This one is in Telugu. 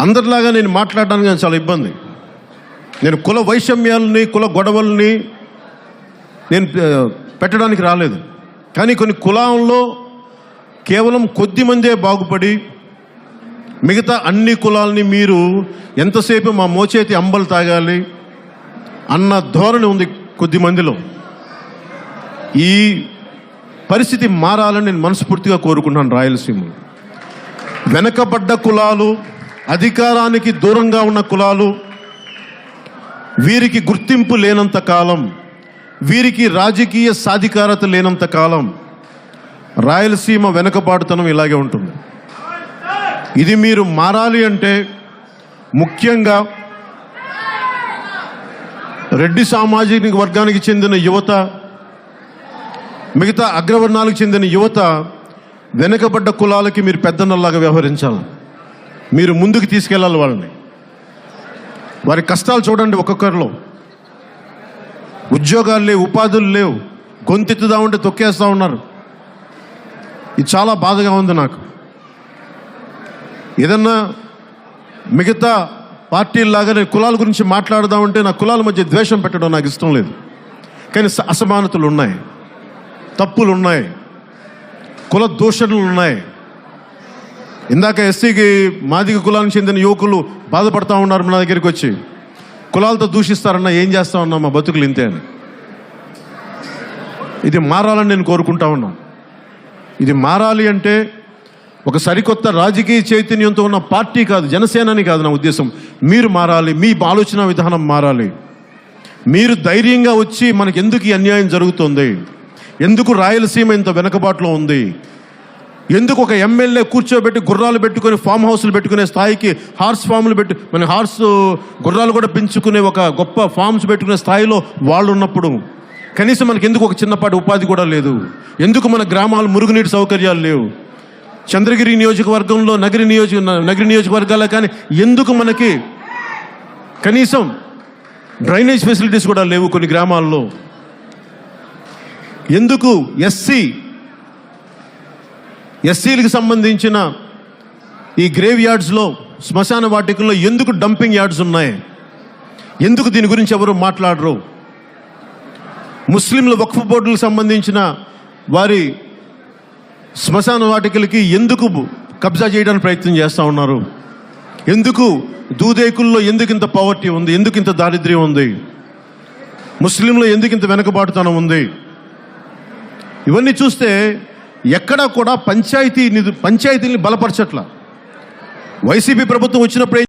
అందరిలాగా నేను మాట్లాడడానికి నాకు చాలా ఇబ్బంది. నేను కుల వైషమ్యాలని, కుల గొడవల్ని నేను పెట్టడానికి రాలేదు. కానీ కొన్ని కులంలో కేవలం కొద్ది మందే బాగుపడి మిగతా అన్ని కులాలని మీరు ఎంతసేపు మా మోచేతి అంబలు తాగాలి అన్న ధోరణి ఉంది కొద్ది మందిలో. ఈ పరిస్థితి మారాలని నేను మనస్ఫూర్తిగా కోరుకుంటున్నాను. రాయలసీమలో వెనకబడ్డ కులాలు, అధికారానికి దూరంగా ఉన్న కులాలు, వీరికి గుర్తింపు లేనంత కాలం, వీరికి రాజకీయ సాధికారత లేనంత కాలం రాయలసీమ వెనకబాటుతనం ఇలాగే ఉంటుంది. ఇది మీరు మారాలి అంటే ముఖ్యంగా రెడ్డి సామాజిక వర్గానికి చెందిన యువత, మిగతా అగ్రవర్ణాలకు చెందిన యువత వెనకబడ్డ కులాలకి మీరు పెద్దన్నలాగా వ్యవహరించాలి. మీరు ముందుకు తీసుకెళ్ళాలి వాళ్ళని. వారి కష్టాలు చూడండి. ఒక్కొక్కరిలో ఉద్యోగాలు లేవు, ఉపాధులు లేవు, గొంతెత్తుదామంటే తొక్కేస్తూ ఉన్నారు. ఇది చాలా బాధగా ఉంది నాకు. ఏదన్నా మిగతా పార్టీలాగా నేను కులాల గురించి మాట్లాడదామంటే నా కులాల మధ్య ద్వేషం పెట్టడం నాకు ఇష్టం లేదు. కానీ అసమానతలు ఉన్నాయి, తప్పులు ఉన్నాయి, కుల దూషణలు ఉన్నాయి. ఇందాక ఎస్సీకి మాదిగ కులానికి చెందిన యువకులు బాధపడతా ఉన్నారు నా దగ్గరికి వచ్చి. కులాలతో దూషిస్తారన్నా ఏం చేస్తా ఉన్నా, మా బతుకులు ఇంతే అని. ఇది మారాలని నేను కోరుకుంటా ఉన్నాను. ఇది మారాలి అంటే ఒక సరికొత్త రాజకీయ చైతన్యంతో ఉన్న పార్టీ కాదు, జనసేనని కాదు నా ఉద్దేశం. మీరు మారాలి, మీ ఆలోచన విధానం మారాలి. మీరు ధైర్యంగా వచ్చి మనకి ఎందుకు ఈ అన్యాయం జరుగుతుంది, ఎందుకు రాయలసీమ ఇంత వెనకబాటులో ఉంది, ఎందుకు ఒక ఎమ్మెల్యే కూర్చోబెట్టి గుర్రాలు పెట్టుకొని ఫామ్ హౌస్లు పెట్టుకునే స్థాయికి, హార్స్ ఫామ్లు పెట్టి మన హార్స్ గుర్రాలు కూడా పెంచుకునే ఒక గొప్ప ఫామ్స్ పెట్టుకునే స్థాయిలో వాళ్ళు ఉన్నప్పుడు కనీసం మనకి ఎందుకు ఒక చిన్నపాటి ఉపాధి కూడా లేదు, ఎందుకు మన గ్రామాలు మురుగునీటి సౌకర్యాలు లేవు, చంద్రగిరి నియోజకవర్గంలో నగరి నియోజకవర్గాలే కానీ ఎందుకు మనకి కనీసం డ్రైనేజ్ ఫెసిలిటీస్ కూడా లేవు కొన్ని గ్రామాల్లో, ఎందుకు ఎస్సీలకు సంబంధించిన ఈ గ్రేవ్ యార్డ్స్లో, శ్మశాన వాటికల్లో ఎందుకు డంపింగ్ యార్డ్స్ ఉన్నాయి, ఎందుకు దీని గురించి ఎవరు మాట్లాడరు, ముస్లింల వక్ఫ్ బోర్డులకు సంబంధించిన వారి శ్మశాన వాటికలకి ఎందుకు కబ్జా చేయడానికి ప్రయత్నం చేస్తూ ఉన్నారు, ఎందుకు దూదేకుల్లో ఎందుకు ఇంత పవర్టీ ఉంది, ఎందుకు ఇంత దారిద్ర్యం ఉంది, ముస్లింలో ఎందుకు ఇంత వెనకబాటుతనం ఉంది. ఇవన్నీ చూస్తే ఎక్కడా కూడా పంచాయతీని బలపరచట్ల. వైసీపీ ప్రభుత్వం వచ్చినప్పుడు